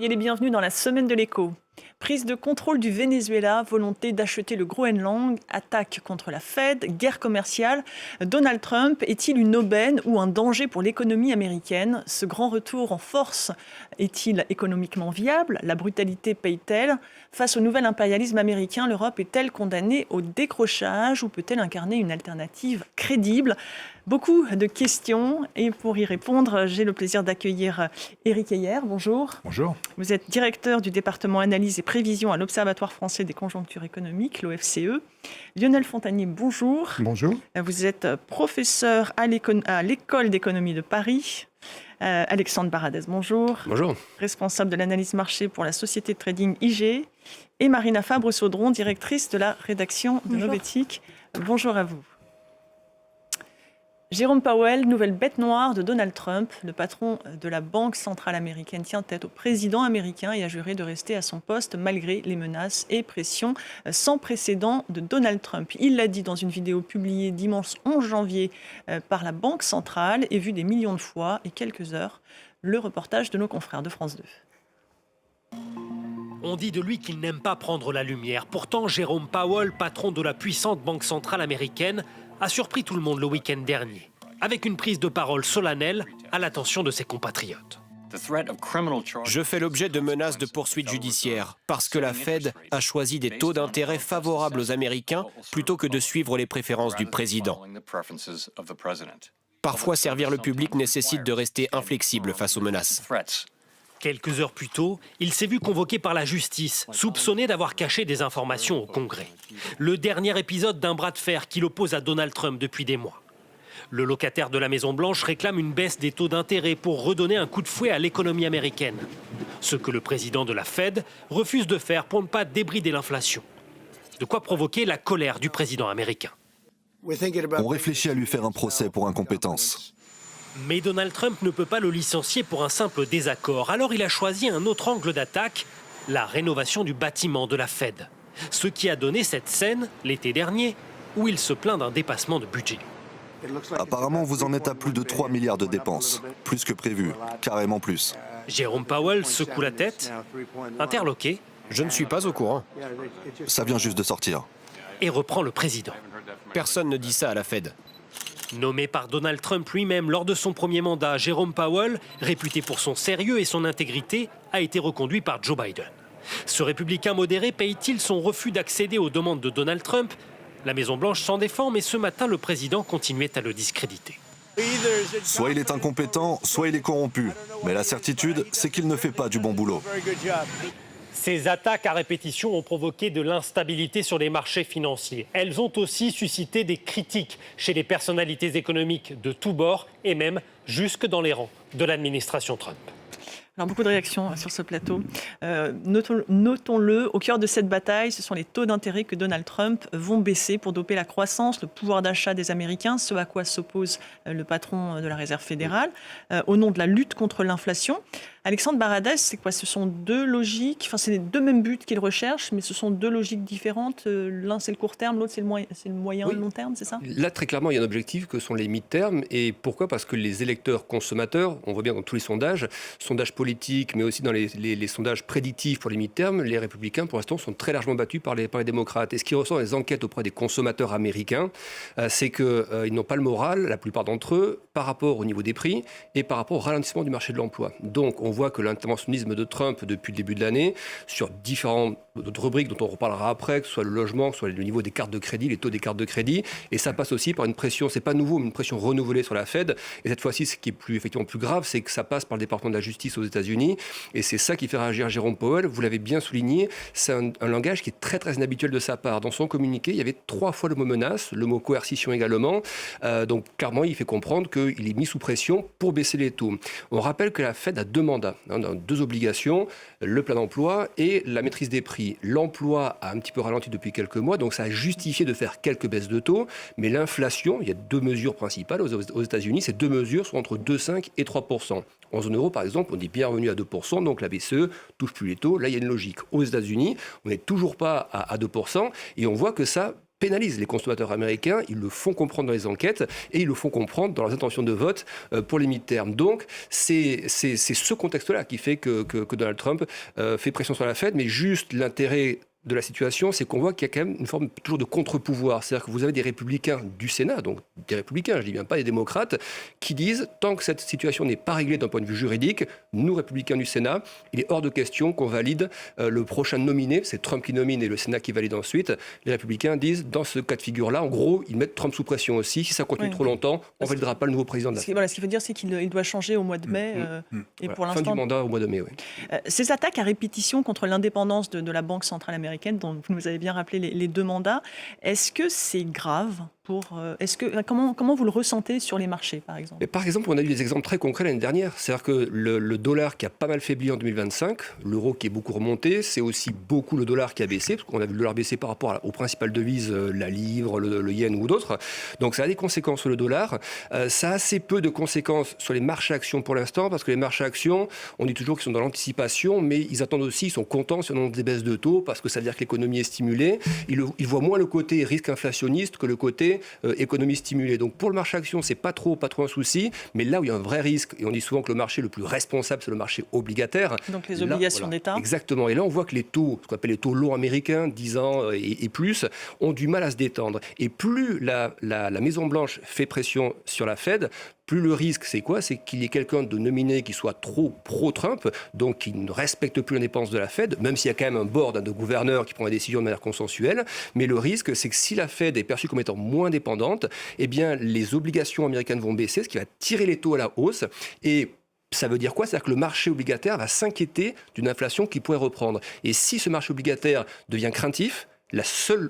Soyez les bienvenus dans la semaine de l'écho. Prise de contrôle du Venezuela, volonté d'acheter le Groenland, attaque contre la Fed, guerre commerciale. Donald Trump est-il une aubaine ou un danger pour l'économie américaine ? Ce grand retour en force est-il économiquement viable ? La brutalité paye-t-elle ? Face au nouvel impérialisme américain, l'Europe est-elle condamnée au décrochage ou peut-elle incarner une alternative crédible ? Beaucoup de questions et pour y répondre, j'ai le plaisir d'accueillir Éric Heyer. Bonjour. Bonjour. Vous êtes directeur du département analyse et prévision à l'Observatoire français des conjonctures économiques, l'OFCE. Lionel Fontanier, bonjour. Bonjour. Vous êtes professeur à l'École d'économie de Paris. Alexandre Baradez, bonjour. Bonjour. Responsable de l'analyse marché pour la société de trading IG. Et Marina Fabre-Saudron, directrice de la rédaction de Novétique. Bonjour à vous. Jérôme Powell, nouvelle bête noire de Donald Trump. Le patron de la Banque centrale américaine tient tête au président américain et a juré de rester à son poste malgré les menaces et pressions sans précédent de Donald Trump. Il l'a dit dans une vidéo publiée dimanche 11 janvier par la Banque centrale et vue des millions de fois et quelques heures. Le reportage de nos confrères de France 2. On dit de lui qu'il n'aime pas prendre la lumière. Pourtant, Jérôme Powell, patron de la puissante Banque centrale américaine, a surpris tout le monde le week-end dernier, avec une prise de parole solennelle à l'attention de ses compatriotes. Je fais l'objet de menaces de poursuites judiciaires parce que la Fed a choisi des taux d'intérêt favorables aux Américains plutôt que de suivre les préférences du président. Parfois, servir le public nécessite de rester inflexible face aux menaces. Quelques heures plus tôt, il s'est vu convoqué par la justice, soupçonné d'avoir caché des informations au Congrès. Le dernier épisode d'un bras de fer qui l'oppose à Donald Trump depuis des mois. Le locataire de la Maison-Blanche réclame une baisse des taux d'intérêt pour redonner un coup de fouet à l'économie américaine. Ce que le président de la Fed refuse de faire pour ne pas débrider l'inflation. De quoi provoquer la colère du président américain. On réfléchit à lui faire un procès pour incompétence. Mais Donald Trump ne peut pas le licencier pour un simple désaccord. Alors il a choisi un autre angle d'attaque, la rénovation du bâtiment de la Fed. Ce qui a donné cette scène, l'été dernier, où il se plaint d'un dépassement de budget. Apparemment, vous en êtes à plus de 3 milliards de dépenses. Plus que prévu, carrément plus. Jérôme Powell secoue la tête, interloqué. Je ne suis pas au courant. Ça vient juste de sortir. Et reprend le président. Personne ne dit ça à la Fed. Nommé par Donald Trump lui-même lors de son premier mandat, Jérôme Powell, réputé pour son sérieux et son intégrité, a été reconduit par Joe Biden. Ce républicain modéré paye-t-il son refus d'accéder aux demandes de Donald Trump ? La Maison-Blanche s'en défend, mais ce matin, le président continuait à le discréditer. Soit il est incompétent, soit il est corrompu. Mais la certitude, c'est qu'il ne fait pas du bon boulot. Ces attaques à répétition ont provoqué de l'instabilité sur les marchés financiers. Elles ont aussi suscité des critiques chez les personnalités économiques de tous bords et même jusque dans les rangs de l'administration Trump. Alors, beaucoup de réactions sur ce plateau. Notons-le, au cœur de cette bataille, ce sont les taux d'intérêt que Donald Trump vont baisser pour doper la croissance, le pouvoir d'achat des Américains, ce à quoi s'oppose le patron de la Réserve fédérale, au nom de la lutte contre l'inflation. Alexandre Baradez, c'est quoi ? Ce sont deux logiques, enfin c'est les deux mêmes buts qu'il recherche, mais ce sont deux logiques différentes. L'un c'est le court terme, l'autre c'est le moyen et le long terme, c'est ça ? Là, très clairement, il y a un objectif que sont les mid-term. Et pourquoi ? Parce que les électeurs consommateurs, on voit bien dans tous les sondages politiques, mais aussi dans les sondages prédictifs pour les mid-term, les républicains, pour l'instant, sont très largement battus par les démocrates. Et ce qui ressort dans les enquêtes auprès des consommateurs américains, c'est qu'ils n'ont pas le moral, la plupart d'entre eux, par rapport au niveau des prix et par rapport au ralentissement du marché de l'emploi. Donc, on voit que l'interventionnisme de Trump depuis le début de l'année, sur différentes rubriques dont on reparlera après, que ce soit le logement, que ce soit le niveau des cartes de crédit, les taux des cartes de crédit, et ça passe aussi par une pression, c'est pas nouveau, mais une pression renouvelée sur la Fed. Et cette fois-ci, ce qui est effectivement plus grave, c'est que ça passe par le département de la justice aux États-Unis, et c'est ça qui fait réagir Jérôme Powell. Vous l'avez bien souligné, c'est un langage qui est très très inhabituel de sa part. Dans son communiqué, il y avait 3 fois le mot menace, le mot coercition également. Donc clairement, il fait comprendre qu'il est mis sous pression pour baisser les taux. On rappelle que la Fed a 2 mandats. On a 2 obligations, le plein emploi et la maîtrise des prix. L'emploi a un petit peu ralenti depuis quelques mois, donc ça a justifié de faire quelques baisses de taux, mais l'inflation, il y a 2 mesures principales aux États-Unis, ces 2 mesures sont entre 2,5 et 3%. En zone euro, par exemple, on est bien revenu à 2%, donc la BCE touche plus les taux. Là, il y a une logique. Aux États-Unis, on n'est toujours pas à 2%, et on voit que ça pénalisent les consommateurs américains, ils le font comprendre dans les enquêtes et ils le font comprendre dans leurs intentions de vote pour les midterms. Donc c'est ce contexte-là qui fait que Donald Trump fait pression sur la Fed, mais juste l'intérêt de la situation, c'est qu'on voit qu'il y a quand même une forme toujours de contre-pouvoir. C'est-à-dire que vous avez des républicains du Sénat, donc des républicains, je dis bien pas des démocrates, qui disent, tant que cette situation n'est pas réglée d'un point de vue juridique, nous, républicains du Sénat, il est hors de question qu'on valide le prochain nominé, c'est Trump qui nomine et le Sénat qui valide ensuite. Les républicains disent, dans ce cas de figure-là, en gros, ils mettent Trump sous pression aussi. Si ça continue trop longtemps, on ne validera pas le nouveau président de la Fed. Voilà, ce qui veut dire, c'est qu'il doit changer au mois de mai. Et voilà, pour l'instant, fin du mandat au mois de mai, oui. Ces attaques à répétition contre l'indépendance de la Banque centrale américaine, dont vous nous avez bien rappelé les 2 mandats, est-ce que c'est grave comment vous le ressentez sur les marchés, par exemple? Et par exemple, on a eu des exemples très concrets l'année dernière. C'est-à-dire que le dollar qui a pas mal faibli en 2025, l'euro qui est beaucoup remonté, c'est aussi beaucoup le dollar qui a baissé, parce qu'on a vu le dollar baisser par rapport aux principales devises, la livre, le yen ou d'autres. Donc ça a des conséquences sur le dollar. Ça a assez peu de conséquences sur les marchés actions pour l'instant, parce que les marchés actions, on dit toujours qu'ils sont dans l'anticipation, mais ils attendent aussi, ils sont contents si on annonce des baisses de taux, parce que ça veut dire que l'économie est stimulée. Ils voient moins le côté risque inflationniste que le côté économie stimulée. Donc pour le marché action, c'est pas trop un souci, mais là où il y a un vrai risque, et on dit souvent que le marché le plus responsable, c'est le marché obligataire. Donc les obligations d'État. Exactement. Et là, on voit que les taux, ce qu'on appelle les taux longs américains, 10 ans et plus, ont du mal à se détendre. Et plus la Maison-Blanche fait pression sur la Fed, plus le risque, c'est quoi? C'est qu'il y ait quelqu'un de nominé qui soit trop pro-Trump, donc qui ne respecte plus l'indépendance de la Fed, même s'il y a quand même un board de gouverneurs qui prend la décision de manière consensuelle. Mais le risque, c'est que si la Fed est perçue comme étant moins dépendante, eh bien, les obligations américaines vont baisser, ce qui va tirer les taux à la hausse. Et ça veut dire quoi? C'est-à-dire que le marché obligataire va s'inquiéter d'une inflation qui pourrait reprendre. Et si ce marché obligataire devient craintif, la seule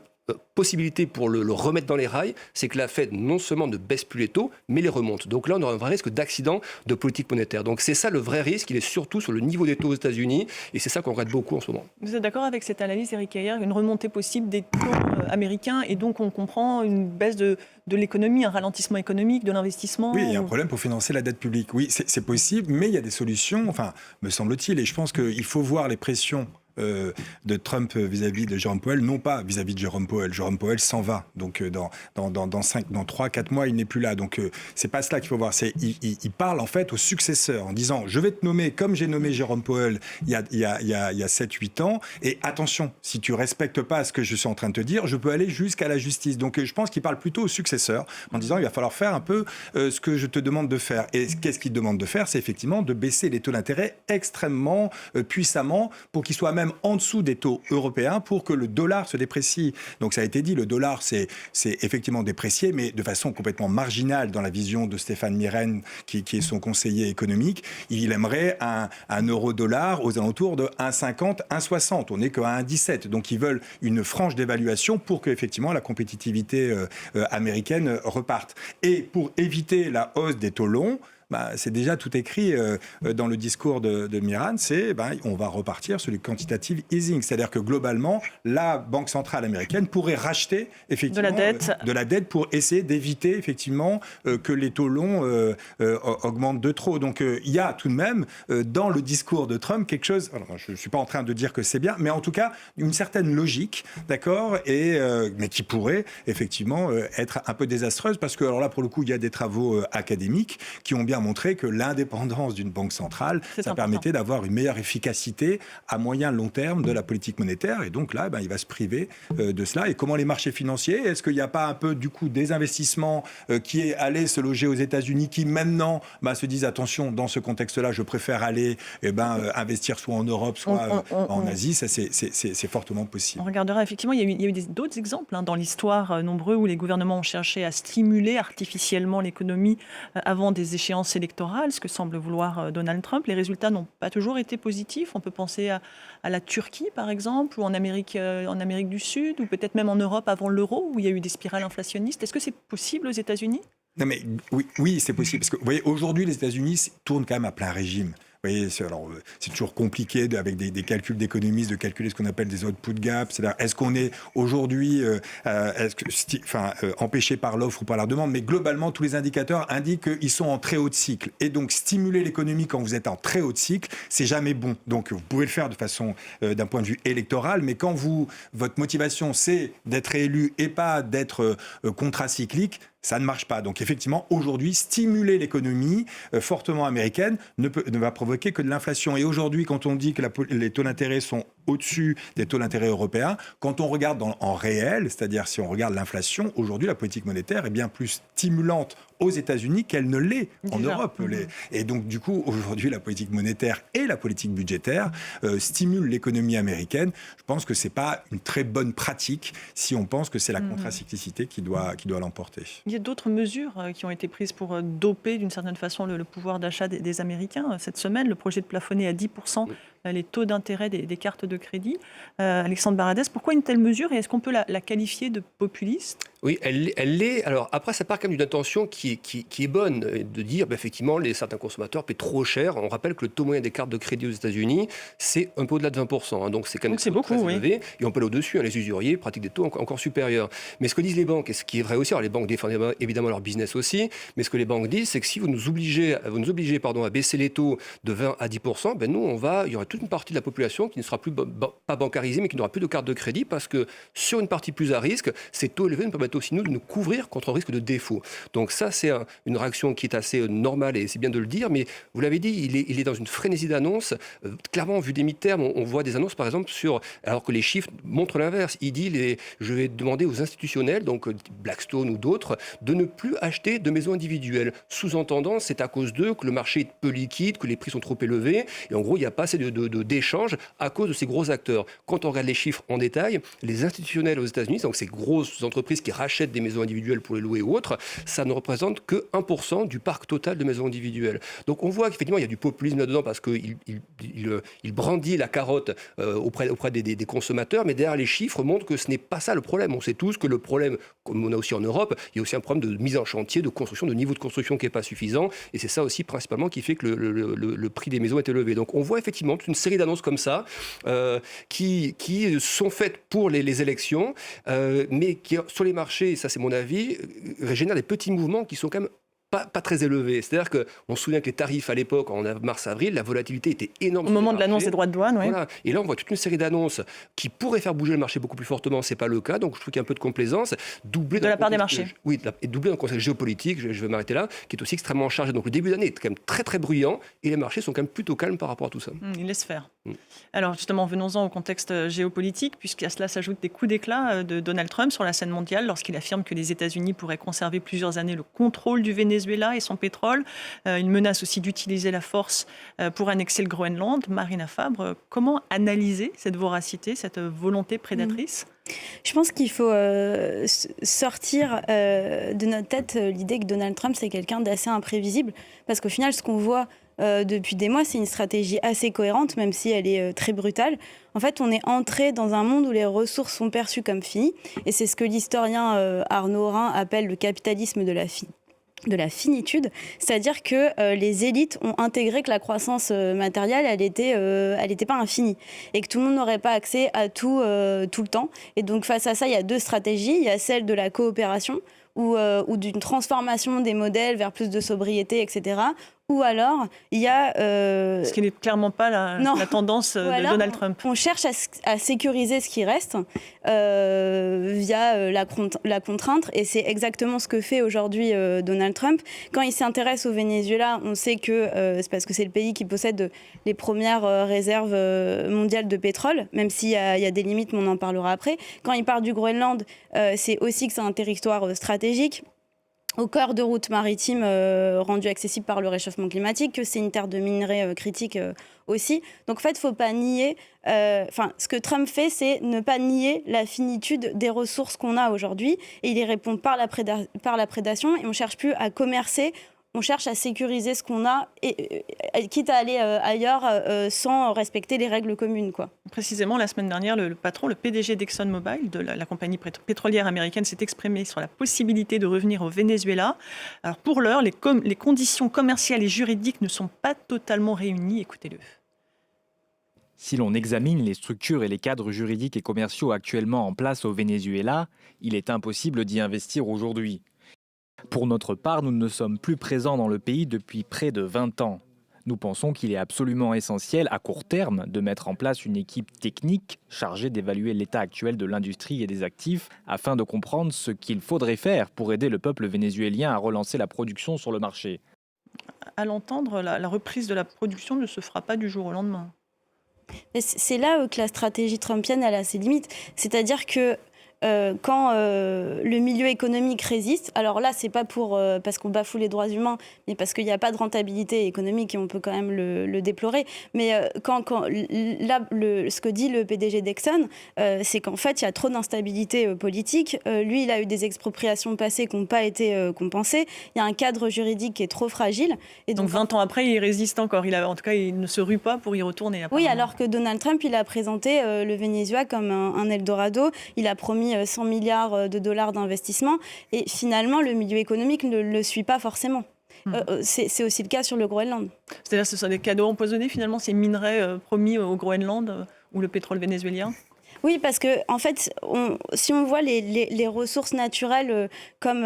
possibilité pour le remettre dans les rails, c'est que la Fed non seulement ne baisse plus les taux, mais les remonte. Donc là, on aura un vrai risque d'accident de politique monétaire. Donc c'est ça le vrai risque, il est surtout sur le niveau des taux aux États-Unis, et c'est ça qu'on regrette beaucoup en ce moment. Vous êtes d'accord avec cette analyse, Éric Heyer, une remontée possible des taux américains, et donc on comprend une baisse de l'économie, un ralentissement économique, de l'investissement? Oui, il y a un problème pour financer la dette publique. Oui, c'est possible, mais il y a des solutions, enfin, me semble-t-il, et je pense qu'il faut voir les pressions de Trump vis-à-vis de Jérôme Powell, non pas vis-à-vis de Jérôme Powell. Jérôme Powell s'en va. Donc, dans 3-4 mois, il n'est plus là. Donc, c'est pas cela qu'il faut voir. Il parle, en fait, au successeur en disant, je vais te nommer comme j'ai nommé Jérôme Powell il y a 7-8 ans. Et attention, si tu respectes pas ce que je suis en train de te dire, je peux aller jusqu'à la justice. Donc, je pense qu'il parle plutôt au successeur en disant, il va falloir faire un peu ce que je te demande de faire. Et qu'est-ce qu'il demande de faire? C'est effectivement de baisser les taux d'intérêt extrêmement puissamment pour qu'ils soient même en dessous des taux européens pour que le dollar se déprécie. Donc ça a été dit, le dollar c'est effectivement déprécié, mais de façon complètement marginale dans la vision de Stéphane Mirren, qui est son conseiller économique. Il aimerait un euro-dollar aux alentours de 1,50, 1,60. On n'est qu'à 1,17. Donc ils veulent une franche d'évaluation pour que effectivement la compétitivité américaine reparte. Et pour éviter la hausse des taux longs, c'est déjà tout écrit dans le discours de Mirren, on va repartir sur le quantitative easing. C'est-à-dire que globalement, la Banque centrale américaine pourrait racheter effectivement de la dette pour essayer d'éviter effectivement que les taux longs augmentent de trop. Donc il y a tout de même dans le discours de Trump quelque chose, alors, je ne suis pas en train de dire que c'est bien, mais en tout cas une certaine logique, d'accord, mais qui pourrait effectivement être un peu désastreuse parce que alors là pour le coup il y a des travaux académiques qui ont bien montré que l'indépendance d'une banque centrale, ça permettait d'avoir une meilleure efficacité à moyen long terme de la politique monétaire. Et donc là, il va se priver de cela. Et comment les marchés financiers? Est-ce qu'il n'y a pas un peu du coup des investissements qui est allé se loger aux États-Unis, qui maintenant se disent attention, dans ce contexte-là, je préfère aller investir soit en Europe, soit en Asie. Ça, c'est fortement possible. On regardera effectivement. Il y a eu d'autres exemples dans l'histoire nombreux où les gouvernements ont cherché à stimuler artificiellement l'économie avant des échéances électorales, ce que semble vouloir Donald Trump. Les résultats n'ont pas toujours été positifs. On peut penser à la Turquie, par exemple, ou en Amérique du Sud, ou peut-être même en Europe avant l'euro, où il y a eu des spirales inflationnistes. Est-ce que c'est possible aux États-Unis? Non mais oui, c'est possible. Parce que vous voyez, aujourd'hui, les États-Unis tournent quand même à plein régime. voyez, c'est toujours compliqué avec des calculs d'économistes de calculer ce qu'on appelle des output gaps. C'est-à-dire, est-ce qu'on est aujourd'hui empêché par l'offre ou par la demande? Mais globalement, tous les indicateurs indiquent qu'ils sont en très haut de cycle. Et donc, stimuler l'économie quand vous êtes en très haut de cycle, c'est jamais bon. Donc, vous pouvez le faire de façon, d'un point de vue électoral, mais quand votre motivation, c'est d'être élu et pas d'être contracyclique, ça ne marche pas. Donc effectivement, aujourd'hui, stimuler l'économie fortement américaine ne va provoquer que de l'inflation. Et aujourd'hui, quand on dit que les taux d'intérêt sont au-dessus des taux d'intérêt européens, quand on regarde en réel, c'est-à-dire si on regarde l'inflation, aujourd'hui, la politique monétaire est bien plus stimulante aux États-Unis qu'elle ne l'est en Europe. Et donc, du coup, aujourd'hui, la politique monétaire et la politique budgétaire stimulent l'économie américaine. Je pense que ce n'est pas une très bonne pratique si on pense que c'est la contracyclicité qui doit l'emporter. Il y a d'autres mesures qui ont été prises pour doper d'une certaine façon le pouvoir d'achat des Américains. Cette semaine, le projet de plafonner à 10% les taux d'intérêt des cartes de crédit. Alexandre Baradès, pourquoi une telle mesure et est-ce qu'on peut la qualifier de populiste ? Oui, elle l'est. Alors après, ça part quand même d'une intention qui est bonne, de dire effectivement, certains consommateurs paient trop cher. On rappelle que le taux moyen des cartes de crédit aux États-Unis, c'est un peu au-delà de 20%. Donc c'est quand même très élevé. Et on peut aller au-dessus. Les usuriers pratiquent des taux encore supérieurs. Mais ce que disent les banques, et ce qui est vrai aussi, alors les banques défendent évidemment leur business aussi, mais ce que les banques disent, c'est que si vous nous obligez à baisser les taux de 20 à 10%, il y aura toute une partie de la population qui ne sera plus pas bancarisée, mais qui n'aura plus de carte de crédit, parce que sur une partie plus à risque, ces taux élevés nous permettent aussi, nous, de nous couvrir contre un risque de défaut. Donc ça, c'est une réaction qui est assez normale, et c'est bien de le dire, mais vous l'avez dit, il est dans une frénésie d'annonces. Clairement, vu des mi-termes, on voit des annonces, par exemple, alors que les chiffres montrent l'inverse. Il dit, je vais demander aux institutionnels, donc Blackstone ou d'autres, de ne plus acheter de maisons individuelles. Sous-entendant, c'est à cause d'eux que le marché est peu liquide, que les prix sont trop élevés, et en gros, il n'y a pas assez d'échanges à cause de ces gros acteurs. Quand on regarde les chiffres en détail, les institutionnels aux États-Unis, donc ces grosses entreprises qui rachètent des maisons individuelles pour les louer ou autres, ça ne représente que 1% du parc total de maisons individuelles. Donc on voit qu'effectivement, il y a du populisme là-dedans parce qu'il brandit la carotte auprès des consommateurs, mais derrière les chiffres montrent que ce n'est pas ça le problème. On sait tous que le problème, comme on a aussi en Europe, il y a aussi un problème de mise en chantier, de construction, de niveau de construction qui n'est pas suffisant, et c'est ça aussi principalement qui fait que le prix des maisons est élevé. Donc on voit effectivement toute une série d'annonces comme ça qui sont faites pour les élections, mais qui, sur les marchés, et ça c'est mon avis, génèrent des petits mouvements qui sont quand même pas très élevé. C'est-à-dire qu'on se souvient que les tarifs à l'époque, en mars-avril, la volatilité était énorme. Au moment de l'annonce des droits de douane, oui. Voilà. Et là, on voit toute une série d'annonces qui pourraient faire bouger le marché beaucoup plus fortement. Ce n'est pas le cas. Donc, je trouve qu'il y a un peu de complaisance. De la part des marchés. Oui, et doublé dans le contexte géopolitique, je vais m'arrêter là, qui est aussi extrêmement chargé. Donc, le début d'année est quand même très, très bruyant. Et les marchés sont quand même plutôt calmes par rapport à tout ça. Il laisse faire. Alors, justement, venons-en au contexte géopolitique, puisqu'à cela s'ajoutent des coups d'éclat de Donald Trump sur la scène mondiale lorsqu'il affirme que les États-Unis pourraient conserver plusieurs années le contrôle du Venezuela et son pétrole. Il menace aussi d'utiliser la force pour annexer le Groenland. Marina Fabre, comment analyser cette voracité, cette volonté prédatrice ? Je pense qu'il faut sortir de notre tête l'idée que Donald Trump, c'est quelqu'un d'assez imprévisible. Parce qu'au final, ce qu'on voit depuis des mois, c'est une stratégie assez cohérente, même si elle est très brutale. En fait, on est entré dans un monde où les ressources sont perçues comme finies. Et c'est ce que l'historien Arnaud Rhin appelle le capitalisme de la finitude, c'est-à-dire que les élites ont intégré que la croissance matérielle, elle était pas infinie et que tout le monde n'aurait pas accès à tout le temps. Et donc face à ça, il y a deux stratégies. Il y a celle de la coopération ou d'une transformation des modèles vers plus de sobriété, etc. Ou alors, il y a... Ce qui n'est clairement pas la tendance de Donald Trump. On cherche à sécuriser ce qui reste via la contrainte. Et c'est exactement ce que fait aujourd'hui Donald Trump. Quand il s'intéresse au Venezuela, on sait que c'est parce que c'est le pays qui possède les premières réserves mondiales de pétrole, même s'il y a des limites, mais on en parlera après. Quand il parle du Groenland, c'est aussi que c'est un territoire stratégique, au cœur de routes maritimes rendues accessibles par le réchauffement climatique, que c'est une terre de minerais critiques aussi. Donc en fait, il ne faut pas nier... ce que Trump fait, c'est ne pas nier la finitude des ressources qu'on a aujourd'hui. Et il y répond par la prédation. Et on ne cherche plus à commercer on cherche à sécuriser ce qu'on a, et quitte à aller ailleurs sans respecter les règles communes, quoi. Précisément, la semaine dernière, le patron, le PDG d'ExxonMobil, de la compagnie pétrolière américaine, s'est exprimé sur la possibilité de revenir au Venezuela. Alors pour l'heure, les conditions commerciales et juridiques ne sont pas totalement réunies. Écoutez-le. Si l'on examine les structures et les cadres juridiques et commerciaux actuellement en place au Venezuela, il est impossible d'y investir aujourd'hui. Pour notre part, nous ne sommes plus présents dans le pays depuis près de 20 ans. Nous pensons qu'il est absolument essentiel, à court terme, de mettre en place une équipe technique chargée d'évaluer l'état actuel de l'industrie et des actifs afin de comprendre ce qu'il faudrait faire pour aider le peuple vénézuélien à relancer la production sur le marché. À l'entendre, la reprise de la production ne se fera pas du jour au lendemain. C'est là que la stratégie trumpienne elle a ses limites. C'est-à-dire que quand le milieu économique résiste, alors là, c'est pas parce qu'on bafoue les droits humains, mais parce qu'il n'y a pas de rentabilité économique et on peut quand même le déplorer. Mais ce que dit le PDG d'Exxon, c'est qu'en fait, il y a trop d'instabilité politique. Lui, il a eu des expropriations passées qui n'ont pas été compensées. Il y a un cadre juridique qui est trop fragile. Et donc 20 ans après, il résiste encore. En tout cas, il ne se rue pas pour y retourner. Oui, alors que Donald Trump, il a présenté le Venezuela comme un Eldorado. Il a promis 100 milliards de dollars d'investissement. Et finalement, le milieu économique ne le suit pas forcément. C'est aussi le cas sur le Groenland. C'est-à-dire que ce sont des cadeaux empoisonnés, finalement, ces minerais promis au Groenland ou le pétrole vénézuélien? Oui, parce que en fait, si on voit les ressources naturelles comme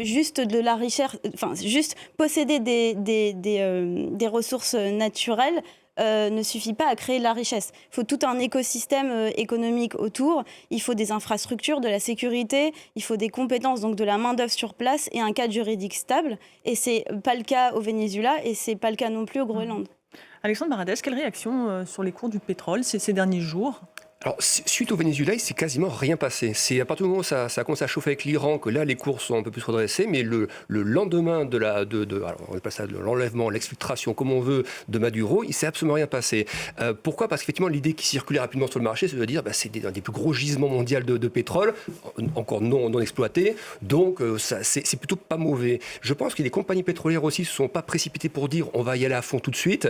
juste de la richesse, enfin juste posséder des ressources naturelles, ne suffit pas à créer de la richesse. Il faut tout un écosystème économique autour, il faut des infrastructures, de la sécurité, il faut des compétences, donc de la main-d'œuvre sur place et un cadre juridique stable. Et c'est pas le cas au Venezuela et c'est pas le cas non plus au Groenland. Alexandre Baradès, quelle réaction sur les cours du pétrole ces derniers jours ? Alors, suite au Venezuela, il ne s'est quasiment rien passé. C'est à partir du moment où ça a commencé à chauffer avec l'Iran que là, les cours sont un peu plus redressés. Mais le lendemain alors on appelle ça l'enlèvement, l'exfiltration, comme on veut, de Maduro, il ne s'est absolument rien passé. Pourquoi ? Parce qu'effectivement, l'idée qui circulait rapidement sur le marché, c'est de dire c'est des plus gros gisements mondiaux de pétrole, encore non exploités. Donc, c'est plutôt pas mauvais. Je pense que les compagnies pétrolières aussi ne se sont pas précipitées pour dire on va y aller à fond tout de suite,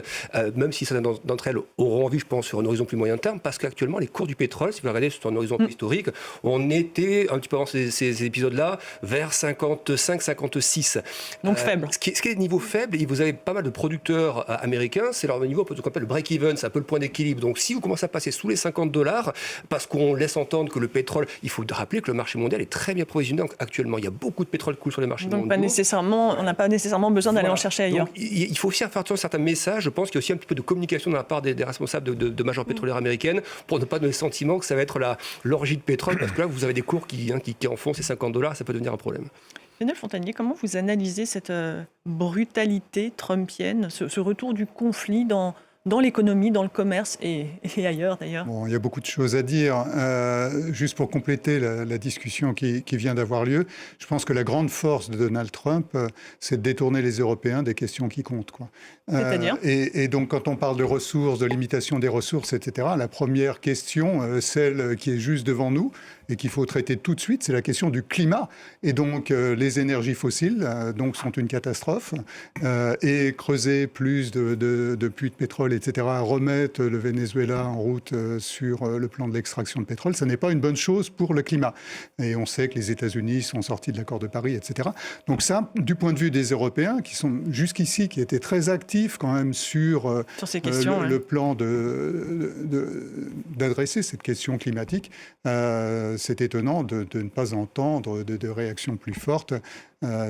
même si certaines d'entre elles auront envie, je pense, sur un horizon plus moyen terme, parce qu'actuellement, les cours du pétrole, si vous regardez sur un horizon historique, on était un petit peu avant ces épisodes-là vers 55-56. Donc faible. Ce qui est niveau faible, et vous avez pas mal de producteurs américains, c'est leur niveau, ce qu'on appelle le break-even, c'est un peu le point d'équilibre. Donc si vous commencez à passer sous les $50, parce qu'on laisse entendre que le pétrole, il faut rappeler que le marché mondial est très bien provisionné actuellement. Il y a beaucoup de pétrole qui coule sur les marchés mondiaux. On n'a pas nécessairement besoin d'aller en chercher ailleurs. Donc, il faut aussi faire attention à certains messages. Je pense qu'il y a aussi un petit peu de communication de la part des responsables de majeures pétrolières américaines pour ne pas donner le sentiment que ça va être l'orgie de pétrole, parce que là, vous avez des cours qui enfoncent ces $50, ça peut devenir un problème. Lionel Fontanier, comment vous analysez cette brutalité trumpienne, ce retour du conflit dans l'économie, dans le commerce et ailleurs d'ailleurs? Bon, il y a beaucoup de choses à dire. Juste pour compléter la discussion qui vient d'avoir lieu, je pense que la grande force de Donald Trump, c'est de détourner les Européens des questions qui comptent, quoi. C'est-à-dire et donc, quand on parle de ressources, de limitation des ressources, etc., la première question, celle qui est juste devant nous et qu'il faut traiter tout de suite, c'est la question du climat. Et donc, les énergies fossiles donc, sont une catastrophe. Et creuser plus de puits de pétrole, etc., remettre le Venezuela en route sur le plan de l'extraction de pétrole, ça n'est pas une bonne chose pour le climat. Et on sait que les États-Unis sont sortis de l'accord de Paris, etc. Donc ça, du point de vue des Européens, qui sont jusqu'ici, qui étaient très actifs quand même sur ces questions, le plan d'adresser cette question climatique, c'est étonnant de ne pas entendre de réactions plus fortes,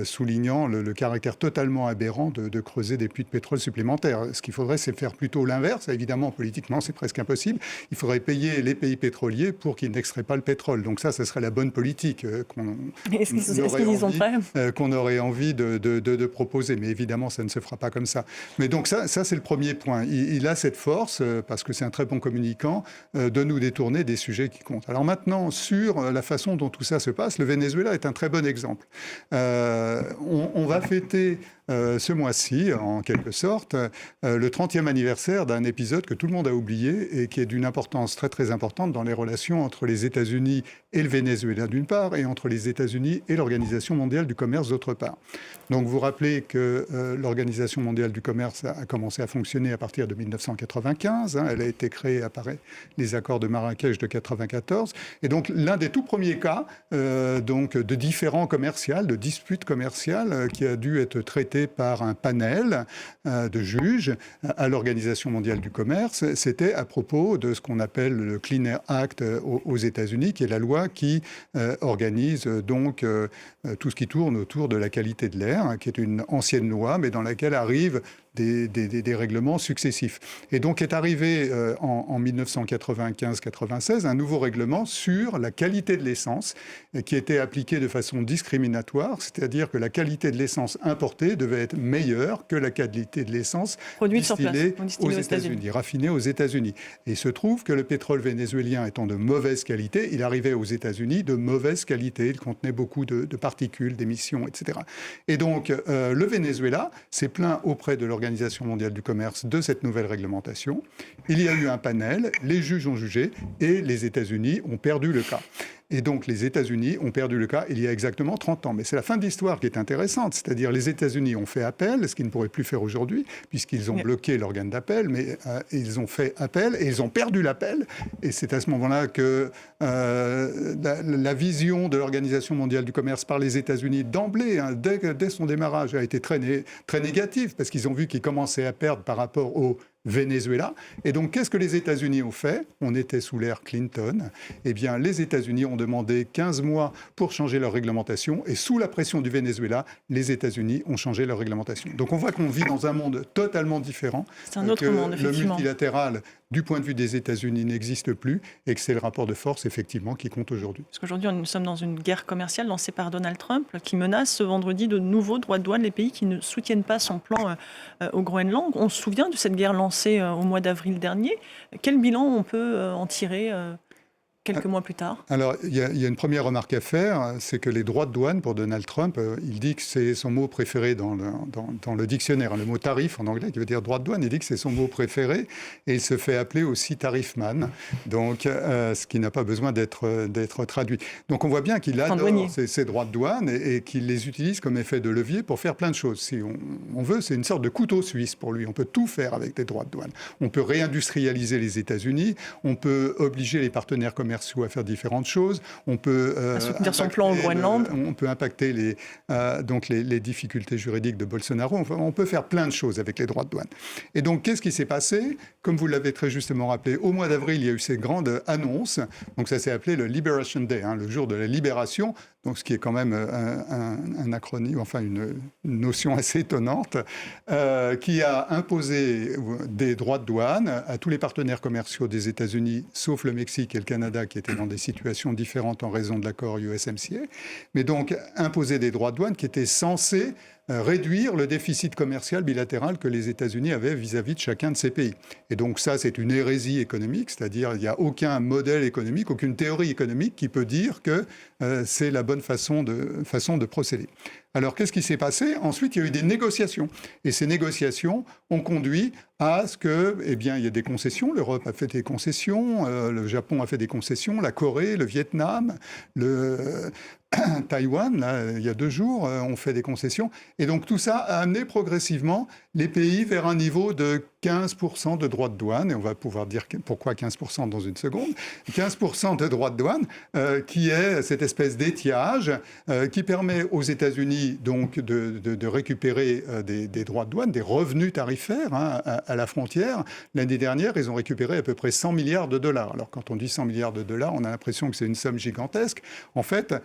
soulignant le caractère totalement aberrant de creuser des puits de pétrole supplémentaires. Ce qu'il faudrait, c'est faire plutôt l'inverse. Évidemment, politiquement, c'est presque impossible. Il faudrait payer les pays pétroliers pour qu'ils n'extraient pas le pétrole. Donc ça serait la bonne politique qu'on aurait envie de proposer. Mais évidemment, ça ne se fera pas comme ça. Mais donc ça c'est le premier point. Il a cette force, parce que c'est un très bon communicant, de nous détourner des sujets qui comptent. Alors maintenant, sur la façon dont tout ça se passe, le Venezuela est un très bon exemple. On va fêter ce mois-ci, en quelque sorte, le 30e anniversaire l'anniversaire d'un épisode que tout le monde a oublié et qui est d'une importance très très importante dans les relations entre les États-Unis et le Venezuela d'une part, et entre les États-Unis et l'Organisation mondiale du commerce d'autre part. Donc vous vous rappelez que l'Organisation mondiale du commerce a commencé à fonctionner à partir de 1995. Elle a été créée après les accords de Marrakech de 1994. Et donc l'un des tout premiers cas donc, de différends commerciaux, de disputes commerciales qui a dû être traité par un panel de juges à l'Organisation mondiale du commerce, c'était à propos de ce qu'on appelle le Clean Air Act aux États-Unis, qui est la loi qui organise donc tout ce qui tourne autour de la qualité de l'air, qui est une ancienne loi, mais dans laquelle arrivent des règlements successifs. Et donc est arrivé en 1995-96 un nouveau règlement sur la qualité de l'essence qui était appliqué de façon discriminatoire, c'est-à-dire que la qualité de l'essence importée devait être meilleure que la qualité de l'essence distillée aux États-Unis, raffinée aux États-Unis. Et il se trouve que le pétrole vénézuélien étant de mauvaise qualité, il arrivait aux États-Unis de mauvaise qualité, il contenait beaucoup de particules, d'émissions, etc. Et donc le Venezuela s'est plaint auprès de l'Organisation mondiale du commerce de cette nouvelle réglementation. Il y a eu un panel, les juges ont jugé et les États-Unis ont perdu le cas. Et donc les États-Unis ont perdu le cas il y a exactement 30 ans. Mais c'est la fin de l'histoire qui est intéressante. C'est-à-dire les États-Unis ont fait appel, ce qu'ils ne pourraient plus faire aujourd'hui, puisqu'ils ont bloqué l'organe d'appel, mais ils ont fait appel et ils ont perdu l'appel. Et c'est à ce moment-là que la vision de l'Organisation mondiale du commerce par les États-Unis d'emblée, dès son démarrage, a été très négative, parce qu'ils ont vu qu'ils commençaient à perdre par rapport au Venezuela. Et donc, qu'est-ce que les États-Unis ont fait? On était sous l'ère Clinton. Eh bien, les États-Unis ont demandé 15 mois pour changer leur réglementation. Et sous la pression du Venezuela, les États-Unis ont changé leur réglementation. Donc, on voit qu'on vit dans un monde totalement différent. C'est un autre monde, effectivement. Le multilatéral, du point de vue des États-Unis, n'existe plus et que c'est le rapport de force, effectivement, qui compte aujourd'hui. Parce qu'aujourd'hui, nous sommes dans une guerre commerciale lancée par Donald Trump qui menace ce vendredi de nouveaux droits de douane les pays qui ne soutiennent pas son plan au Groenland. On se souvient de cette guerre lancée au mois d'avril dernier. Quel bilan on peut en tirer quelques mois plus tard? Alors, il y a une première remarque à faire, c'est que les droits de douane pour Donald Trump, il dit que c'est son mot préféré dans le dictionnaire. Le mot tarif en anglais, qui veut dire droit de douane, il dit que c'est son mot préféré et il se fait appeler aussi tarifman, donc ce qui n'a pas besoin d'être traduit. Donc on voit bien qu'il adore ces droits de douane et qu'il les utilise comme effet de levier pour faire plein de choses. Si on veut, c'est une sorte de couteau suisse pour lui. On peut tout faire avec des droits de douane. On peut réindustrialiser les États-Unis, on peut obliger les partenaires commerciaux à faire différentes choses. On peut soutenir son plan au Groenland. On peut impacter les difficultés juridiques de Bolsonaro. Enfin, on peut faire plein de choses avec les droits de douane. Et donc, qu'est-ce qui s'est passé? Comme vous l'avez très justement rappelé, au mois d'avril, il y a eu ces grandes annonces. Donc, ça s'est appelé le Liberation Day, le jour de la libération. Donc, ce qui est quand même un acronyme, enfin une notion assez étonnante, qui a imposé des droits de douane à tous les partenaires commerciaux des États-Unis, sauf le Mexique et le Canada, qui étaient dans des situations différentes en raison de l'accord USMCA. Mais donc, imposer des droits de douane qui étaient censés réduire le déficit commercial bilatéral que les États-Unis avaient vis-à-vis de chacun de ces pays. Et donc ça, c'est une hérésie économique, c'est-à-dire il n'y a aucun modèle économique, aucune théorie économique qui peut dire que c'est la bonne façon de procéder. Alors, qu'est-ce qui s'est passé? Ensuite, il y a eu des négociations. Et ces négociations ont conduit à ce que, il y a des concessions. L'Europe a fait des concessions, le Japon a fait des concessions, la Corée, le Vietnam, Taïwan, là, il y a 2 jours, ont fait des concessions. Et donc, tout ça a amené progressivement les pays vers un niveau de 15% de droits de douane. Et on va pouvoir dire pourquoi 15% dans une seconde. 15% de droits de douane, qui est cette espèce d'étiage qui permet aux États-Unis donc de récupérer des droits de douane, des revenus tarifaires à la frontière. L'année dernière, ils ont récupéré à peu près 100 milliards de dollars. Alors, quand on dit 100 milliards de dollars, on a l'impression que c'est une somme gigantesque. En fait,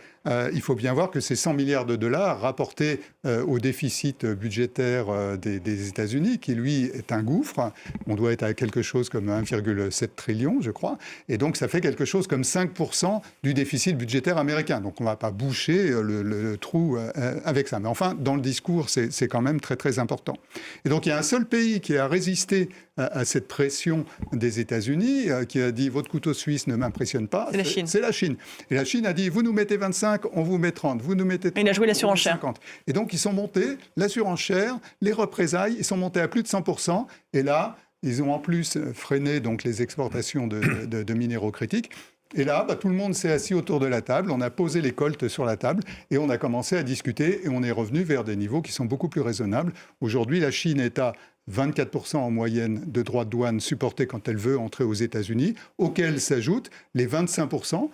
il faut bien voir que ces 100 milliards de dollars rapportés au déficit budgétaire des États-Unis, qui lui est un gouffre, on doit être à quelque chose comme 1,7 trillion, je crois, et donc ça fait quelque chose comme 5% du déficit budgétaire américain. Donc on ne va pas boucher le trou avec ça. Mais enfin, dans le discours, c'est quand même très très important. Et donc il y a un seul pays qui a résisté à cette pression des États-Unis, qui a dit « votre couteau suisse ne m'impressionne pas », c'est la Chine. Et la Chine a dit « vous nous mettez 25, on vous met 30, vous nous mettez 30, il a joué la surenchère. 50 ». Et donc ils sont montés, la surenchère, les représailles, ils sont montés à plus de 100%. Et là, Ils ont en plus freiné donc, les exportations de minéraux critiques. Et là, tout le monde s'est assis autour de la table, on a posé les coltes sur la table et on a commencé à discuter et on est revenu vers des niveaux qui sont beaucoup plus raisonnables. Aujourd'hui, la Chine est à 24% en moyenne de droits de douane supportés quand elle veut entrer aux États-Unis, auxquels s'ajoutent les 25%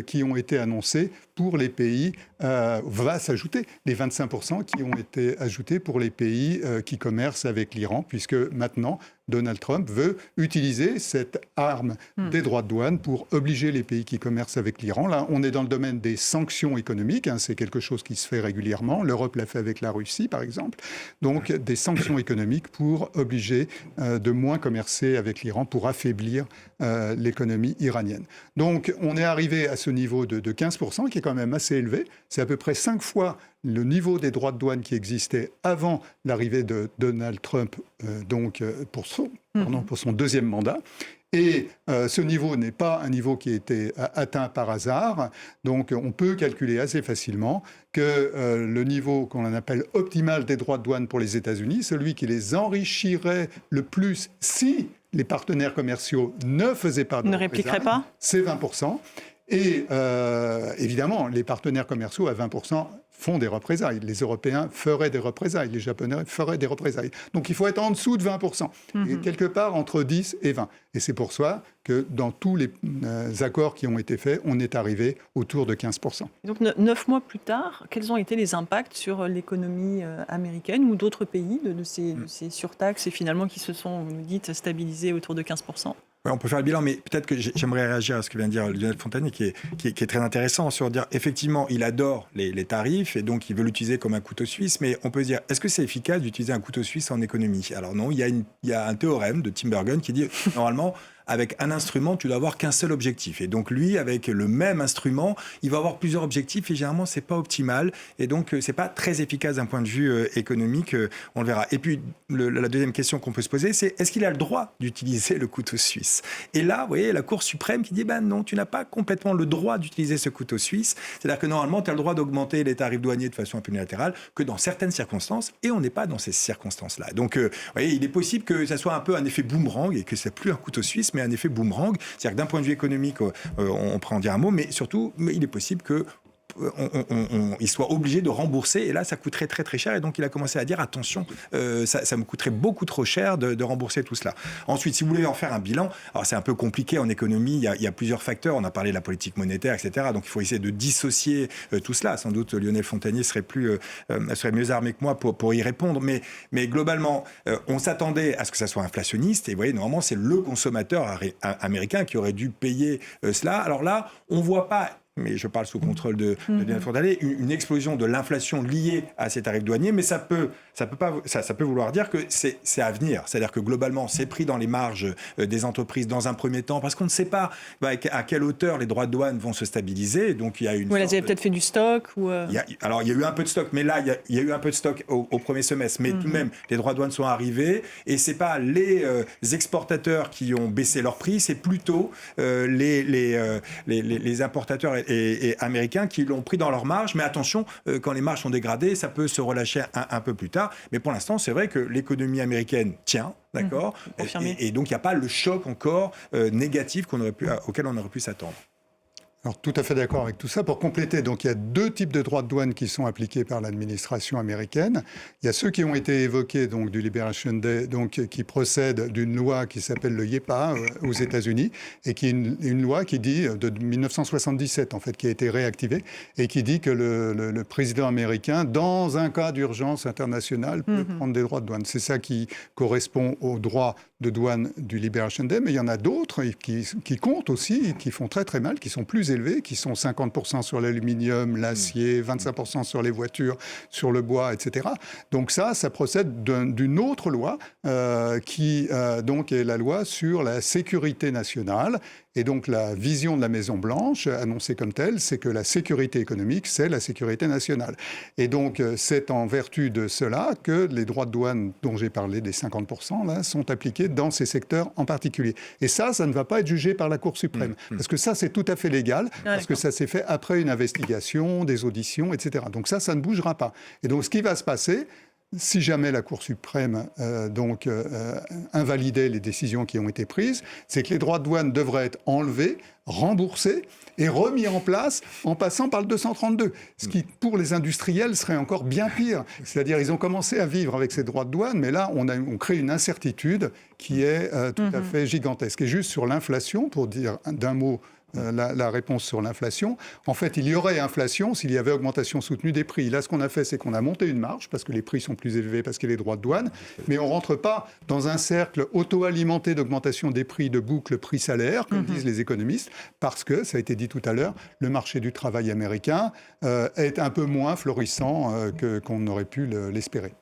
qui ont été annoncés pour les pays, va s'ajouter les 25% qui ont été ajoutés pour les pays qui commercent avec l'Iran, puisque maintenant, Donald Trump veut utiliser cette arme des droits de douane pour obliger les pays qui commercent avec l'Iran. Là, on est dans le domaine des sanctions économiques, c'est quelque chose qui se fait régulièrement. L'Europe l'a fait avec la Russie, par exemple. Donc, des sanctions économiques pour obliger de moins commercer avec l'Iran, pour affaiblir l'économie iranienne. Donc, on est arrivé à ce niveau de 15%, qui est quand même assez élevé. C'est à peu près 5 fois le niveau des droits de douane qui existait avant l'arrivée de Donald Trump, pour son deuxième mandat. Et ce niveau n'est pas un niveau qui a été atteint par hasard. Donc, on peut calculer assez facilement que le niveau qu'on appelle optimal des droits de douane pour les États-Unis, celui qui les enrichirait le plus si les partenaires commerciaux ne faisaient pas de représailles, c'est 20%. Et évidemment, les partenaires commerciaux à 20% font des représailles. Les Européens feraient des représailles, les Japonais feraient des représailles. Donc il faut être en dessous de 20%, et quelque part entre 10 et 20. Et c'est pour ça que dans tous les accords qui ont été faits, on est arrivé autour de 15%. Donc 9 mois plus tard, quels ont été les impacts sur l'économie américaine ou d'autres pays de ces surtaxes et finalement qui se sont, vous nous dites, stabilisés autour de 15%? Ouais, on peut faire le bilan, mais peut-être que j'aimerais réagir à ce que vient de dire Lionel Fontanier, qui est très intéressant, sur dire, effectivement, il adore les tarifs, et donc il veut l'utiliser comme un couteau suisse, mais on peut se dire, est-ce que c'est efficace d'utiliser un couteau suisse en économie? Alors non, il y a un théorème de Tim Bergen qui dit, normalement, avec un instrument, tu dois avoir qu'un seul objectif. Et donc lui, avec le même instrument, il va avoir plusieurs objectifs et généralement, c'est pas optimal. Et donc, c'est pas très efficace d'un point de vue économique. On le verra. Et puis, la deuxième question qu'on peut se poser, c'est est-ce qu'il a le droit d'utiliser le couteau suisse? Et là, vous voyez, la Cour suprême qui dit, non, tu n'as pas complètement le droit d'utiliser ce couteau suisse. C'est-à-dire que normalement, tu as le droit d'augmenter les tarifs douaniers de façon un peu unilatérale que dans certaines circonstances. Et on n'est pas dans ces circonstances-là. Donc, vous voyez, il est possible que ça soit un peu un effet boomerang et que ce n'est plus un couteau suisse, mais un effet boomerang. C'est-à-dire que d'un point de vue économique, on pourrait en dire un mot, mais surtout, il est possible que il soit obligé de rembourser, et là ça coûterait très très cher, et donc il a commencé à dire attention, ça me coûterait beaucoup trop cher de rembourser tout cela. Ensuite, si vous voulez en faire un bilan, alors c'est un peu compliqué en économie, il y a plusieurs facteurs, on a parlé de la politique monétaire, etc., donc il faut essayer de dissocier tout cela. Sans doute Lionel Fontanier serait mieux armé que moi pour y répondre, mais globalement on s'attendait à ce que ça soit inflationniste, et vous voyez, normalement c'est le consommateur américain qui aurait dû payer cela. Alors là, on voit pas, mais je parle sous contrôle de Lionel Fontanier, une explosion de l'inflation liée à ces tarifs douaniers, mais ça peut vouloir dire que c'est à venir. C'est-à-dire que globalement, c'est pris dans les marges des entreprises dans un premier temps, parce qu'on ne sait pas à quelle hauteur les droits de douane vont se stabiliser. Donc il y a une. Vous avez peut-être fait du stock ou. Alors il y a eu un peu de stock, mais là il y a eu un peu de stock au premier semestre, mais tout de même les droits de douane sont arrivés, et c'est pas les exportateurs qui ont baissé leur prix, c'est plutôt les importateurs et américains qui l'ont pris dans leurs marges. Mais attention, quand les marges sont dégradées, ça peut se relâcher un peu plus tard. Mais pour l'instant, c'est vrai que l'économie américaine tient, d'accord, et donc il n'y a pas le choc encore négatif auquel on aurait pu s'attendre. Alors, tout à fait d'accord avec tout ça. Pour compléter, donc, il y a 2 types de droits de douane qui sont appliqués par l'administration américaine. Il y a ceux qui ont été évoqués donc, du Liberation Day, donc, qui procèdent d'une loi qui s'appelle le IEPA aux États-Unis, et qui est une loi qui dit, de 1977 en fait, qui a été réactivée, et qui dit que le président américain, dans un cas d'urgence internationale, peut prendre des droits de douane. C'est ça qui correspond aux droits de douane du Liberation Day, mais il y en a d'autres qui comptent aussi, qui font très très mal, qui sont plus élevés, qui sont 50% sur l'aluminium, l'acier, 25% sur les voitures, sur le bois, etc. Donc ça procède d'une autre loi qui donc est la loi sur la sécurité nationale. Et donc la vision de la Maison-Blanche, annoncée comme telle, c'est que la sécurité économique, c'est la sécurité nationale. Et donc c'est en vertu de cela que les droits de douane dont j'ai parlé, des 50%, là, sont appliqués dans ces secteurs en particulier. Et ça ne va pas être jugé par la Cour suprême. Parce que ça, c'est tout à fait légal, parce que ça s'est fait après une investigation, des auditions, etc. Donc ça ne bougera pas. Et donc ce qui va se passer, si jamais la Cour suprême invalidait les décisions qui ont été prises, c'est que les droits de douane devraient être enlevés, remboursés et remis en place en passant par le 232. Ce qui, pour les industriels, serait encore bien pire. C'est-à-dire, ils ont commencé à vivre avec ces droits de douane, mais là, on crée une incertitude qui est tout à fait gigantesque. Et juste sur l'inflation, pour dire d'un mot la réponse sur l'inflation. En fait, il y aurait inflation s'il y avait augmentation soutenue des prix. Là, ce qu'on a fait, c'est qu'on a monté une marge parce que les prix sont plus élevés, parce qu'il y a les droits de douane, mais on ne rentre pas dans un cercle auto-alimenté d'augmentation des prix de boucle prix-salaire, comme disent les économistes, parce que, ça a été dit tout à l'heure, le marché du travail américain est un peu moins florissant qu'on aurait pu l'espérer.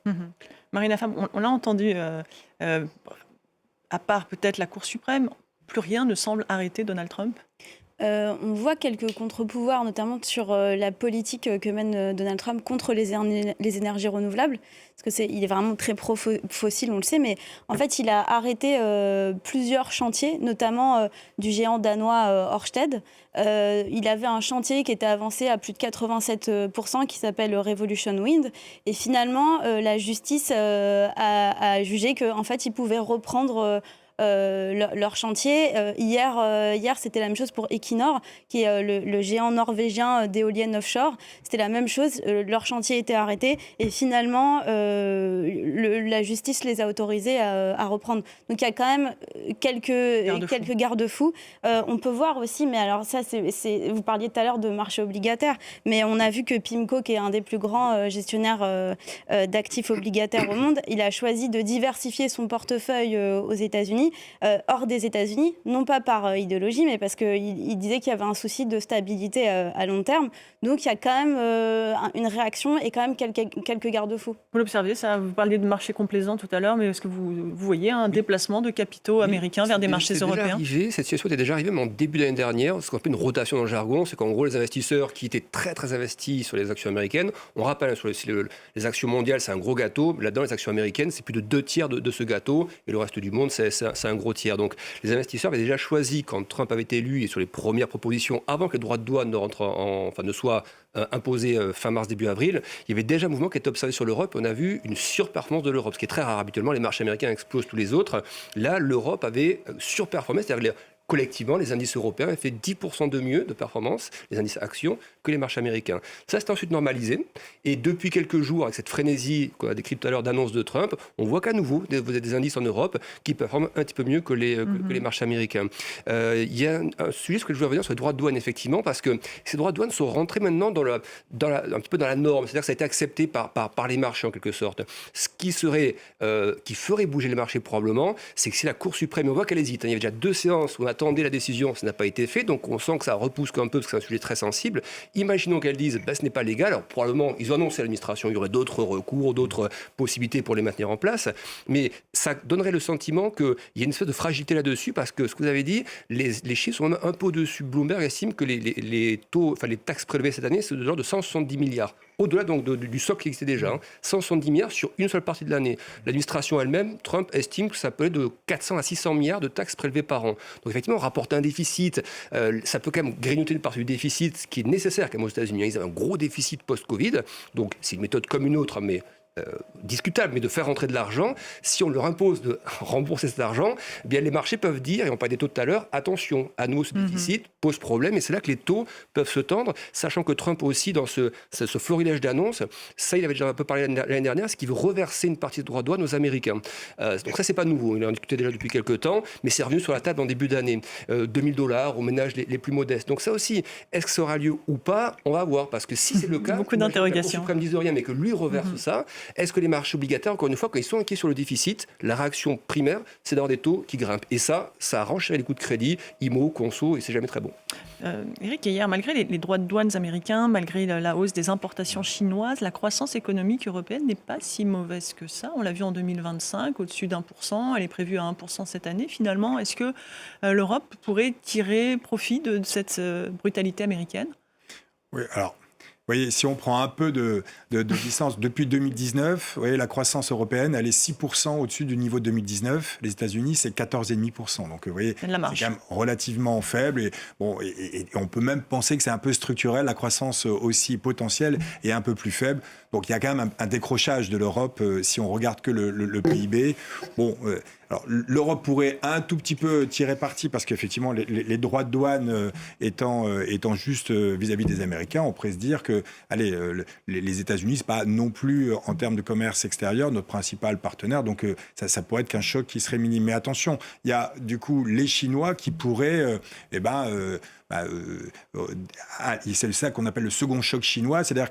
Marina Fabre, on l'a entendu, à part peut-être la Cour suprême, plus rien ne semble arrêter Donald Trump. On voit quelques contre-pouvoirs, notamment sur la politique que mène Donald Trump contre les énergies renouvelables. Parce qu'il est vraiment très pro-fossile, on le sait, mais en fait, il a arrêté plusieurs chantiers, notamment du géant danois Ørsted. Il avait un chantier qui était avancé à plus de 87%, qui s'appelle Revolution Wind. Et finalement, la justice a jugé qu'en fait, il pouvait reprendre leur chantier. Hier, c'était la même chose pour Equinor, qui est le géant norvégien d'éoliennes offshore. C'était la même chose. Leur chantier était arrêté et finalement, la justice les a autorisés à reprendre. Donc il y a quand même quelques garde-fous. On peut voir aussi, mais alors ça, vous parliez tout à l'heure de marché obligataire, mais on a vu que PIMCO, qui est un des plus grands gestionnaires d'actifs obligataires au monde, il a choisi de diversifier son portefeuille aux États-Unis, hors des États-Unis, non pas par idéologie, mais parce qu'il disait qu'il y avait un souci de stabilité à long terme. Donc il y a quand même une réaction et quand même quelques garde-fous. Vous l'observez, ça, vous parliez de marché complaisant tout à l'heure, mais est-ce que vous voyez un déplacement de capitaux américains vers des marchés européens ? Cette situation était déjà arrivée, mais en début d'année dernière, ce qu'on appelle une rotation dans le jargon, c'est qu'en gros, les investisseurs qui étaient très très investis sur les actions américaines, on rappelle, sur les actions mondiales, c'est un gros gâteau, là-dedans, les actions américaines, c'est plus de 2 tiers de ce gâteau, et le reste du monde, c'est un gros tiers. Donc les investisseurs avaient déjà choisi, quand Trump avait été élu et sur les premières propositions, avant que les droits de douane ne soient imposés fin mars, début avril, il y avait déjà un mouvement qui était observé sur l'Europe. On a vu une surperformance de l'Europe, ce qui est très rare. Habituellement, les marchés américains explosent tous les autres. Là, l'Europe avait surperformé, c'est-à-dire collectivement, les indices européens ont fait 10% de mieux de performance, les indices actions, que les marchés américains. Ça, c'est ensuite normalisé. Et depuis quelques jours, avec cette frénésie qu'on a décrite tout à l'heure d'annonce de Trump, on voit qu'à nouveau, vous avez des indices en Europe qui performent un petit peu mieux que les marchés américains. Il y a un sujet, ce que je veux revenir sur les droits de douane, effectivement, parce que ces droits de douane sont rentrés maintenant un petit peu dans la norme. C'est-à-dire que ça a été accepté par les marchés, en quelque sorte. Ce qui ferait bouger les marchés, probablement, c'est que si la Cour suprême, on voit qu'elle hésite. Il y avait déjà 2 séances où on attendait la décision, ça n'a pas été fait, donc on sent que ça repousse un peu parce que c'est un sujet très sensible. Imaginons qu'elles disent ce n'est pas légal. Alors probablement, ils ont annoncé à l'administration, il y aurait d'autres recours, d'autres possibilités pour les maintenir en place, mais ça donnerait le sentiment qu'il y a une espèce de fragilité là-dessus, parce que ce que vous avez dit, les chiffres sont un peu au-dessus. Bloomberg estime que les taxes prélevées cette année, c'est de l'ordre de 170 milliards. Au-delà donc du socle qui existait déjà, 170 milliards sur une seule partie de l'année. L'administration elle-même, Trump, estime que ça peut être de 400 à 600 milliards de taxes prélevées par an. Donc effectivement, rapporter un déficit, ça peut quand même grignoter une partie du déficit, ce qui est nécessaire quand même aux États-Unis. Ils avaient un gros déficit post-Covid, donc c'est une méthode comme une autre, mais discutable, mais de faire rentrer de l'argent. Si on leur impose de rembourser cet argent, eh bien les marchés peuvent dire, et on parlait des taux tout à l'heure, attention, à nouveau ce déficit pose problème, et c'est là que les taux peuvent se tendre, sachant que Trump aussi, dans ce florilège d'annonces, ça il avait déjà un peu parlé l'année dernière, c'est qu'il veut reverser une partie de droits de douane aux Américains. Donc ça c'est pas nouveau, il en discutait déjà depuis quelques temps, mais c'est revenu sur la table en début d'année. $2 000 aux ménages les plus modestes. Donc ça aussi, est-ce que ça aura lieu ou pas? On va voir, parce que si c'est le cas, beaucoup d'interrogations. La Cour suprême ne dise rien, mais que lui reverse ça, est-ce que les marchés obligataires, encore une fois, quand ils sont inquiets sur le déficit, la réaction primaire, c'est d'avoir des taux qui grimpent. Et ça renchérit les coûts de crédit, IMO, conso, et c'est jamais très bon. Éric, hier, malgré les droits de douane américains, malgré la hausse des importations chinoises, la croissance économique européenne n'est pas si mauvaise que ça. On l'a vu en 2025, au-dessus d'1%. Elle est prévue à 1% cette année. Finalement, est-ce que l'Europe pourrait tirer profit de cette brutalité américaine ? Oui, alors, voyez, si on prend un peu de distance, depuis 2019, vous voyez, la croissance européenne, elle est 6% au-dessus du niveau de 2019. Les États-Unis, c'est 14,5%. Donc, vous voyez, c'est quand même relativement faible. Et on peut même penser que c'est un peu structurel. La croissance aussi potentielle est un peu plus faible. Donc, il y a quand même un décrochage de l'Europe si on regarde que le PIB. Alors, l'Europe pourrait un tout petit peu tirer parti parce qu'effectivement, les droits de douane étant juste vis-à-vis des Américains, on pourrait se dire que, les États-Unis, c'est pas non plus en termes de commerce extérieur notre principal partenaire. Donc, ça pourrait être qu'un choc qui serait minime. Mais attention, il y a du coup les Chinois qui pourraient, c'est ça qu'on appelle le second choc chinois, c'est-à-dire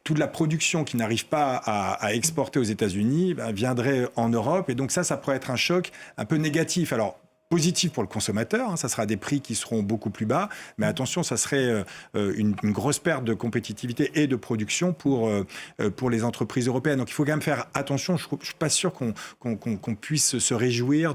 toute la production qui n'arrive pas à exporter aux États-Unis viendrait en Europe. Et donc ça pourrait être un choc un peu négatif. Alors, positif pour le consommateur, ça sera des prix qui seront beaucoup plus bas, mais attention, ça serait une grosse perte de compétitivité et de production pour les entreprises européennes. Donc il faut quand même faire attention, je ne suis pas sûr qu'on puisse se réjouir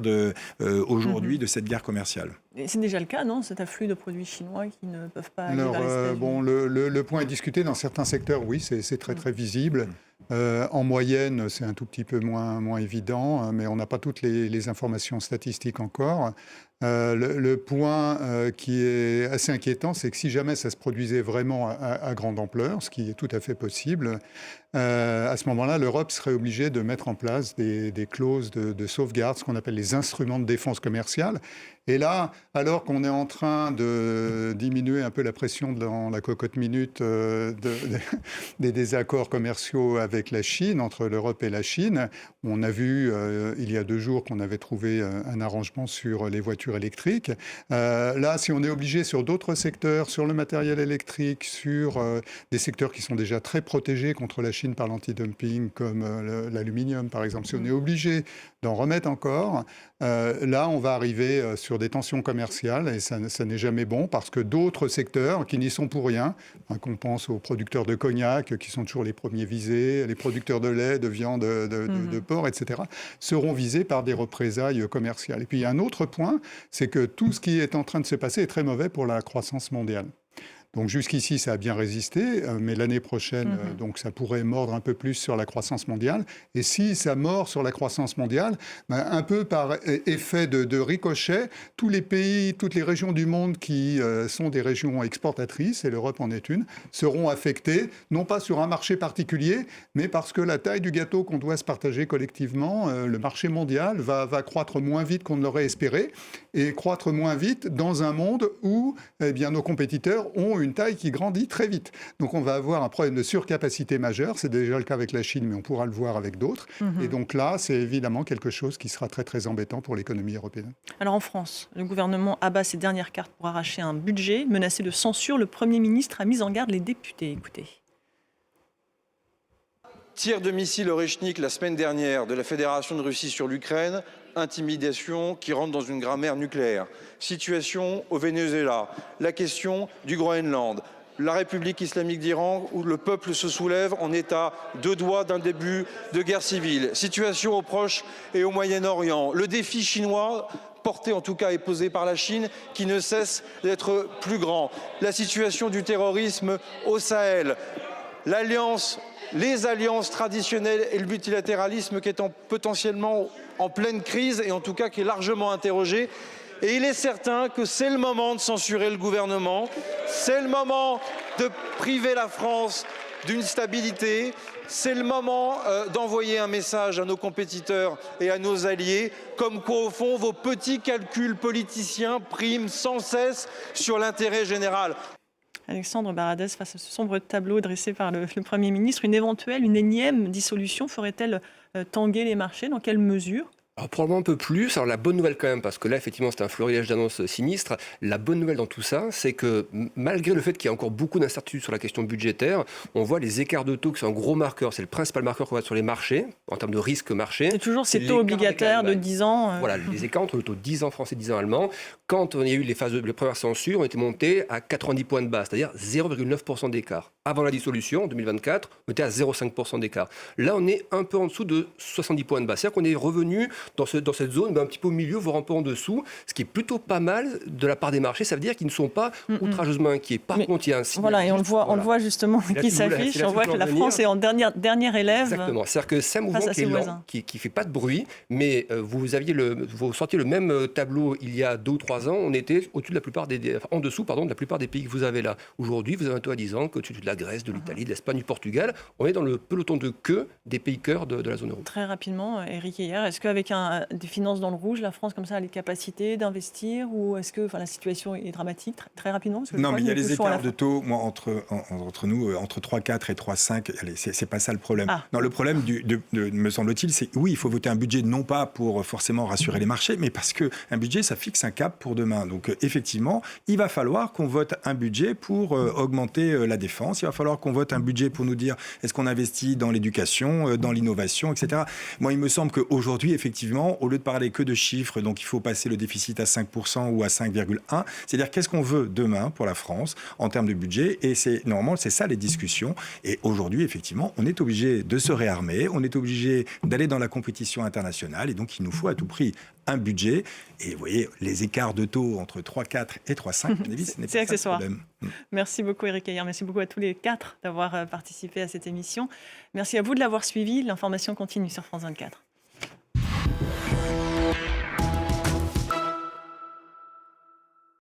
aujourd'hui de cette guerre commerciale. Et c'est déjà le cas, non, cet afflux de produits chinois qui ne peuvent pas aller vers les États-Unis. Le point est discuté dans certains secteurs, oui, c'est très très visible. En moyenne, c'est un tout petit peu moins évident, mais on n'a pas toutes les informations statistiques encore. Le point qui est assez inquiétant, c'est que si jamais ça se produisait vraiment à grande ampleur, ce qui est tout à fait possible, à ce moment-là, l'Europe serait obligée de mettre en place des clauses de sauvegarde, ce qu'on appelle les instruments de défense commerciale. Et là, alors qu'on est en train de diminuer un peu la pression dans la cocotte minute des désaccords commerciaux avec la Chine, entre l'Europe et la Chine, on a vu il y a 2 jours qu'on avait trouvé un arrangement sur les voitures électriques. Là, si on est obligé sur d'autres secteurs, sur le matériel électrique, sur des secteurs qui sont déjà très protégés contre la Chine par l'antidumping, comme l'aluminium par exemple, si on est obligé d'en remettre encore, là on va arriver sur des tensions commerciales et ça n'est jamais bon parce que d'autres secteurs qui n'y sont pour rien, qu'on pense aux producteurs de cognac qui sont toujours les premiers visés, les producteurs de lait, de viande, de porc, etc., seront visés par des représailles commerciales. Et puis il y a un autre point, c'est que tout ce qui est en train de se passer est très mauvais pour la croissance mondiale. Donc jusqu'ici, ça a bien résisté, mais l'année prochaine, donc ça pourrait mordre un peu plus sur la croissance mondiale. Et si ça mord sur la croissance mondiale, un peu par effet de ricochet, tous les pays, toutes les régions du monde qui sont des régions exportatrices, et l'Europe en est une, seront affectées, non pas sur un marché particulier, mais parce que la taille du gâteau qu'on doit se partager collectivement, le marché mondial va croître moins vite qu'on ne l'aurait espéré, et croître moins vite dans un monde où nos compétiteurs ont une taille qui grandit très vite. Donc on va avoir un problème de surcapacité majeure. C'est déjà le cas avec la Chine, mais on pourra le voir avec d'autres. Et donc là, c'est évidemment quelque chose qui sera très très embêtant pour l'économie européenne. Alors en France, le gouvernement abat ses dernières cartes pour arracher un budget. Menacé de censure, le Premier ministre a mis en garde les députés. Écoutez. Tir de missile Oreschnik la semaine dernière de la Fédération de Russie sur l'Ukraine, intimidation qui rentre dans une grammaire nucléaire. Situation au Venezuela, la question du Groenland, la République islamique d'Iran où le peuple se soulève en état de doigt d'un début de guerre civile. Situation au Proche et au Moyen-Orient, le défi chinois porté en tout cas et posé par la Chine qui ne cesse d'être plus grand. La situation du terrorisme au Sahel, les alliances traditionnelles et le multilatéralisme qui est potentiellement en pleine crise et en tout cas qui est largement interrogé. Et il est certain que c'est le moment de censurer le gouvernement, c'est le moment de priver la France d'une stabilité, c'est le moment d'envoyer un message à nos compétiteurs et à nos alliés, comme quoi au fond vos petits calculs politiciens priment sans cesse sur l'intérêt général. Alexandre Baradez, face à ce sombre tableau dressé par le Premier ministre, une énième dissolution ferait-elle tanguer les marchés? Dans quelle mesure? Alors, probablement un peu plus. Alors la bonne nouvelle quand même, parce que là effectivement c'est un florilège d'annonces sinistres, la bonne nouvelle dans tout ça, c'est que malgré le fait qu'il y a encore beaucoup d'incertitudes sur la question budgétaire, on voit les écarts de taux qui sont un gros marqueur, c'est le principal marqueur qu'on voit sur les marchés, en termes de risque marché. C'est toujours ces taux obligataires de 10 ans. Voilà, les écarts entre le taux 10 ans français et 10 ans allemand Quand on a eu les premières censures, on était monté à 90 points de base, c'est-à-dire 0,9% d'écart. Avant la dissolution, en 2024, on était à 0,5% d'écart. Là, on est un peu en dessous de 70 points de base. C'est-à-dire qu'on est revenu dans cette zone, un petit peu au milieu, voire un peu en dessous, ce qui est plutôt pas mal de la part des marchés. Ça veut dire qu'ils ne sont pas outrageusement inquiets. Par contre, il y a un signal. Voilà, et on le voit justement qui s'affiche. On voit que la France est en dernière élève. Exactement. C'est-à-dire que c'est un mouvement qui est lent, qui ne fait pas de bruit, mais vous sortiez le même tableau il y a 2 ou 3 ans, on était au-dessus de la plupart en dessous de la plupart des pays que vous avez là. Aujourd'hui, vous avez un taux à 10 ans au-dessus de la Grèce, de l'Italie, de l'Espagne, du Portugal. On est dans le peloton de queue des pays cœurs de la zone euro. Très rapidement, Éric Heyer, est-ce qu'avec des finances dans le rouge, la France comme ça a les capacités d'investir, ou est-ce que la situation est dramatique très rapidement? Non, mais il y a les écarts de taux, moi, entre nous, entre 3,4 et 3,5, c'est pas ça le problème. Non, le problème, me semble-t-il, c'est oui, il faut voter un budget non pas pour forcément rassurer les marchés, mais parce qu'un budget, ça fixe un cap pour demain. Donc effectivement, il va falloir qu'on vote un budget pour augmenter la défense. Il va falloir qu'on vote un budget pour nous dire est-ce qu'on investit dans l'éducation, dans l'innovation, etc. Moi, il me semble qu'aujourd'hui, effectivement, au lieu de parler que de chiffres, donc il faut passer le déficit à 5% ou à 5,1%, c'est-à-dire qu'est-ce qu'on veut demain pour la France en termes de budget, et normalement, c'est ça les discussions. Et aujourd'hui, effectivement, on est obligé de se réarmer, on est obligé d'aller dans la compétition internationale, et donc il nous faut à tout prix un budget. Et vous voyez, les écarts de taux entre 3,4 et 3,5, c'est accessoire. Merci beaucoup Éric Heyer, merci beaucoup à tous les 4 d'avoir participé à cette émission. Merci à vous de l'avoir suivi. L'information continue sur France 24.